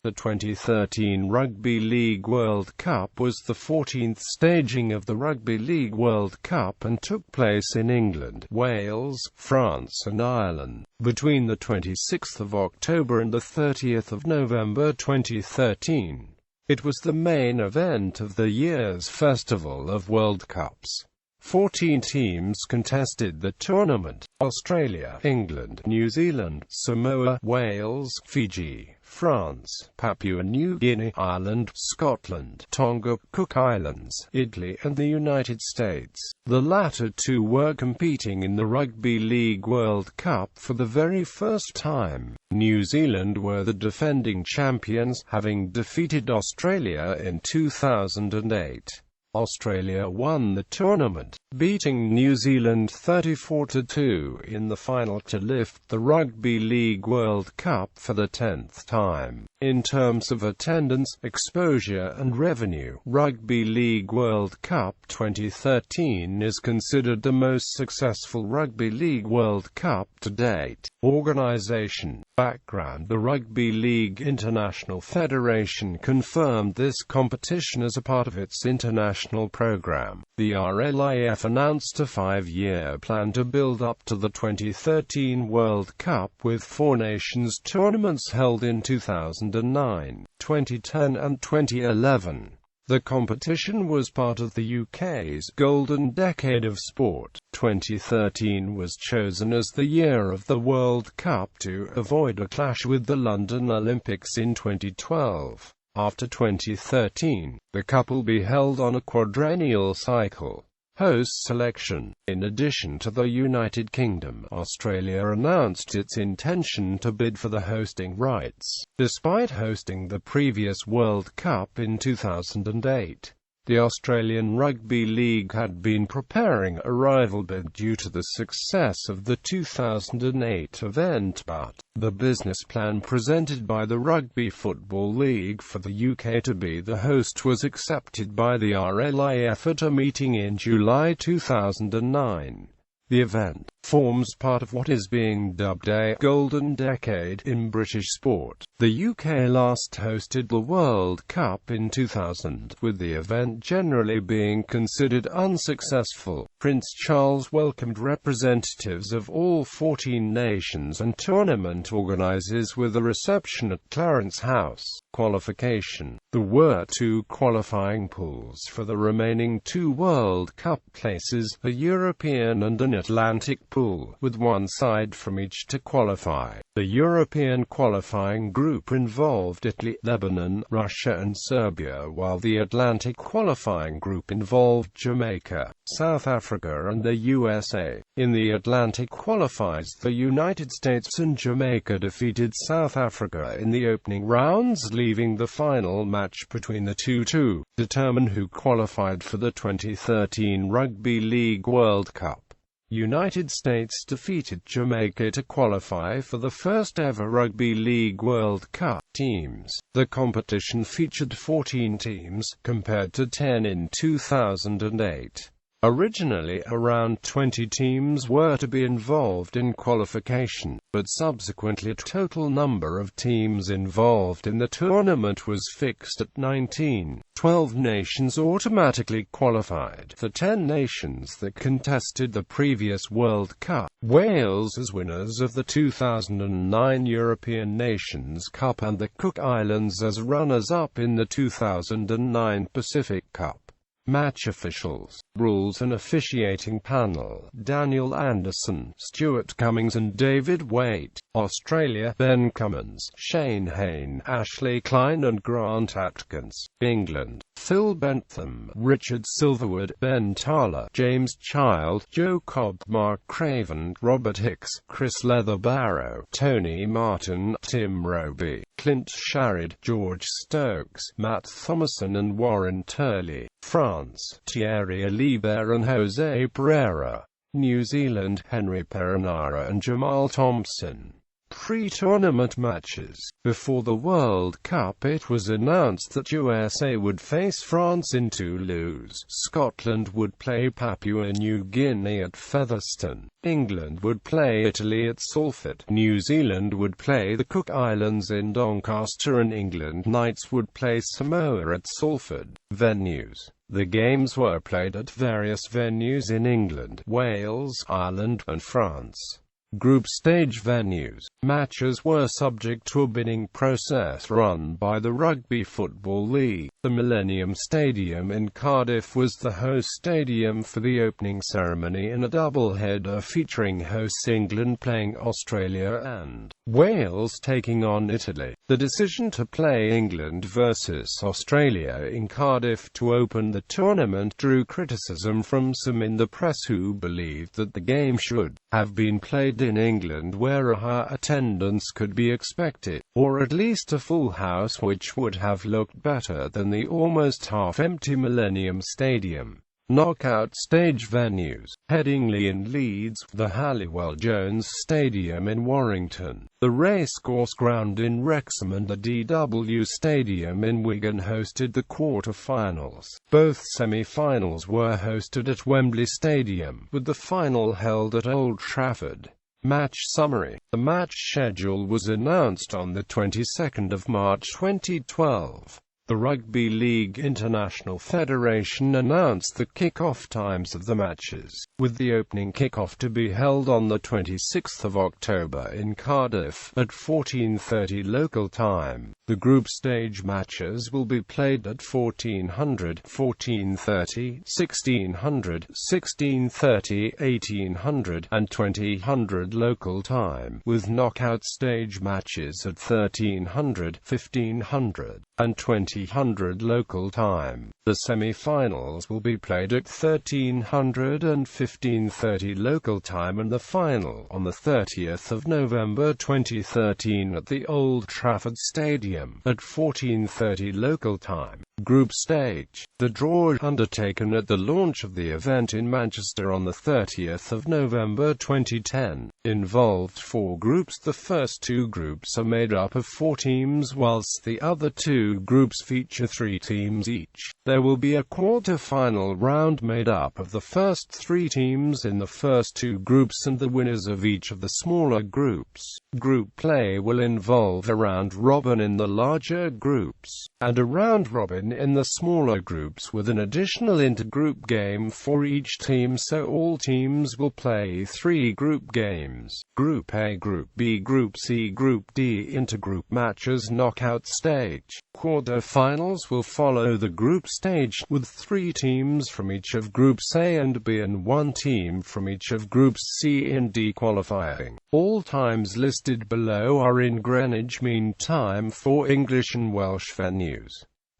The 2013 Rugby League World Cup was the 14th staging of the Rugby League World Cup and took place in England, Wales, France and Ireland, between the 26th of October and the 30th of November 2013. It was the main event of the year's Festival of World Cups. 14 teams contested the tournament: Australia, England, New Zealand, Samoa, Wales, Fiji, France, Papua New Guinea, Ireland, Scotland, Tonga, Cook Islands, Italy and the United States. The latter two were competing in the Rugby League World Cup for the very first time. New Zealand were the defending champions, having defeated Australia in 2008. Australia won the tournament, beating New Zealand 34-2 in the final to lift the Rugby League World Cup for the 10th time. In terms of attendance, exposure and revenue, Rugby League World Cup 2013 is considered the most successful Rugby League World Cup to date. Organisation. Background: the Rugby League International Federation confirmed this competition as a part of its international program. The RLIF announced a 5-year plan to build up to the 2013 World Cup, with 4 nations tournaments held in 2009, 2010 and 2011. The competition was part of the UK's Golden Decade of Sport. 2013 was chosen as the year of the World Cup to avoid a clash with the London Olympics in 2012. After 2013, the Cup will be held on a quadrennial cycle. Host selection. In addition to the United Kingdom, Australia announced its intention to bid for the hosting rights. Despite hosting the previous World Cup in 2008, the Australian Rugby League had been preparing a rival bid due to the success of the 2008 event, but the business plan presented by the Rugby Football League for the UK to be the host was accepted by the RLIF at a meeting in July 2009. The event forms part of what is being dubbed a Golden Decade in British sport. The UK last hosted the World Cup in 2000, with the event generally being considered unsuccessful. Prince Charles welcomed representatives of all 14 nations and tournament organisers with a reception at Clarence House. Qualification. There were 2 qualifying pools for the remaining 2 World Cup places, a European and an Atlantic pool, with 1 side from each to qualify. The European qualifying group involved Italy, Lebanon, Russia and Serbia, while the Atlantic qualifying group involved Jamaica, South Africa and the USA. In the Atlantic qualifiers, the United States and Jamaica defeated South Africa in the opening rounds, leaving the final match between the two to determine who qualified for the 2013 Rugby League World Cup. United States defeated Jamaica to qualify for the first ever Rugby League World Cup. Teams. The competition featured 14 teams, compared to 10 in 2008. Originally, around 20 teams were to be involved in qualification, but subsequently a total number of teams involved in the tournament was fixed at 19. 12 nations automatically qualified. The 10 nations that contested the previous World Cup. Wales as winners of the 2009 European Nations Cup and the Cook Islands as runners-up in the 2009 Pacific Cup. Match officials, rules and officiating panel: Daniel Anderson, Stuart Cummings and David Waite. Australia: Ben Cummins, Shane Hayne, Ashley Klein and Grant Atkins. England: Phil Bentham, Richard Silverwood, Ben Tala, James Child, Joe Cobb, Mark Craven, Robert Hicks, Chris Leatherbarrow, Tony Martin, Tim Roby, Clint Sharrid, George Stokes, Matt Thomason and Warren Turley. France: Thierry Alibert and Jose Pereira. New Zealand: Henry Perenara and Jamal Thompson. Pre-tournament matches. Before the World Cup, it was announced that USA would face France in Toulouse, Scotland would play Papua New Guinea at Featherstone, England would play Italy at Salford, New Zealand would play the Cook Islands in Doncaster, and England Knights would play Samoa at Salford. Venues. The games were played at various venues in England, Wales, Ireland, and France. Group stage venues. Matches were subject to a bidding process run by the Rugby Football League. The Millennium Stadium in Cardiff was the host stadium for the opening ceremony in a double-header featuring hosts England playing Australia and Wales taking on Italy. The decision to play England versus Australia in Cardiff to open the tournament drew criticism from some in the press who believed that the game should have been played in England, where a higher attendance could be expected, or at least a full house, which would have looked better than the almost half-empty Millennium Stadium. Knockout stage venues. Headingley in Leeds, the Halliwell Jones Stadium in Warrington, the Racecourse Ground in Wrexham and the DW Stadium in Wigan hosted the quarter-finals. Both semi-finals were hosted at Wembley Stadium, with the final held at Old Trafford. Match summary. The match schedule was announced on the 22nd of March 2012. The Rugby League International Federation announced the kick-off times of the matches, with the opening kick-off to be held on the 26th of October in Cardiff, at 14:30 local time. The group stage matches will be played at 1400, 14:30, 1600, 16:30, 1800, and 2000 local time, with knockout stage matches at 1300, 1500, and 2000 local time. The semi-finals will be played at 1300 and 15:30 local time, and the final on the 30th of November 2013 at the Old Trafford Stadium at 14:30 local time. Group stage. The draw undertaken at the launch of the event in Manchester on the 30th of November 2010 involved 4 groups. The first 2 groups are made up of 4 teams, whilst the other 2 groups feature 3 teams each. There will be a quarter-final round made up of the first 3 teams in the first 2 groups and the winners of each of the smaller groups. Group play will involve a round-robin in the larger groups, and a round-robin in the smaller groups, with an additional intergroup game for each team, so all teams will play 3 group games. Group A, Group B, Group C, Group D. Intergroup matches. Knockout stage. Quarter-finals will follow the group stage, with 3 teams from each of Groups A and B and 1 team from each of Groups C and D qualifying. All times listed below are in Greenwich Mean Time for English and Welsh venues.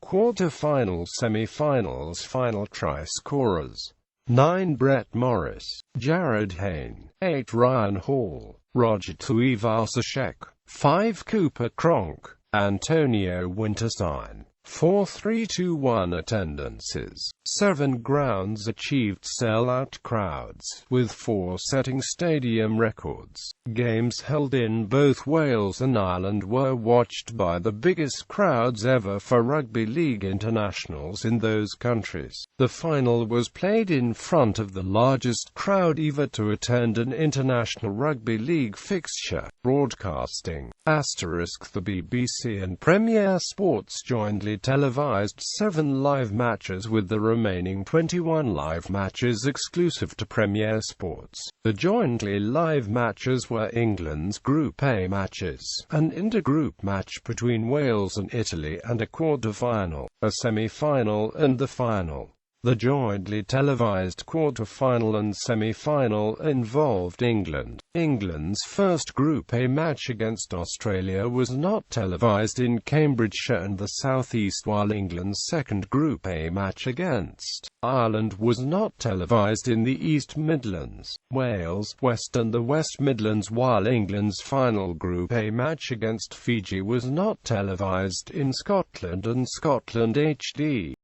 Quarter-finals, semi-finals, final try scorers: 9 Brett Morris, Jared Hayne, 8 Ryan Hall, Roger Tuivasa-Sheck, 5 Cooper Cronk, Antonio Winterstein. 4,321 attendances. 7 grounds achieved sell-out crowds, with 4 setting stadium records. Games held in both Wales and Ireland were watched by the biggest crowds ever for rugby league internationals in those countries. The final was played in front of the largest crowd ever to attend an international rugby league fixture. Broadcasting. The BBC and Premier Sports jointly televised 7 live matches, with the remaining 21 live matches exclusive to Premier Sports. The jointly live matches were England's Group A matches, an intergroup match between Wales and Italy, and a quarter-final, a semi-final, and the final. The jointly televised quarter-final and semi-final involved England. England's first Group A match against Australia was not televised in Cambridgeshire and the South East, while England's second Group A match against Ireland was not televised in the East Midlands, Wales, West and the West Midlands, while England's final Group A match against Fiji was not televised in Scotland and Scotland HD.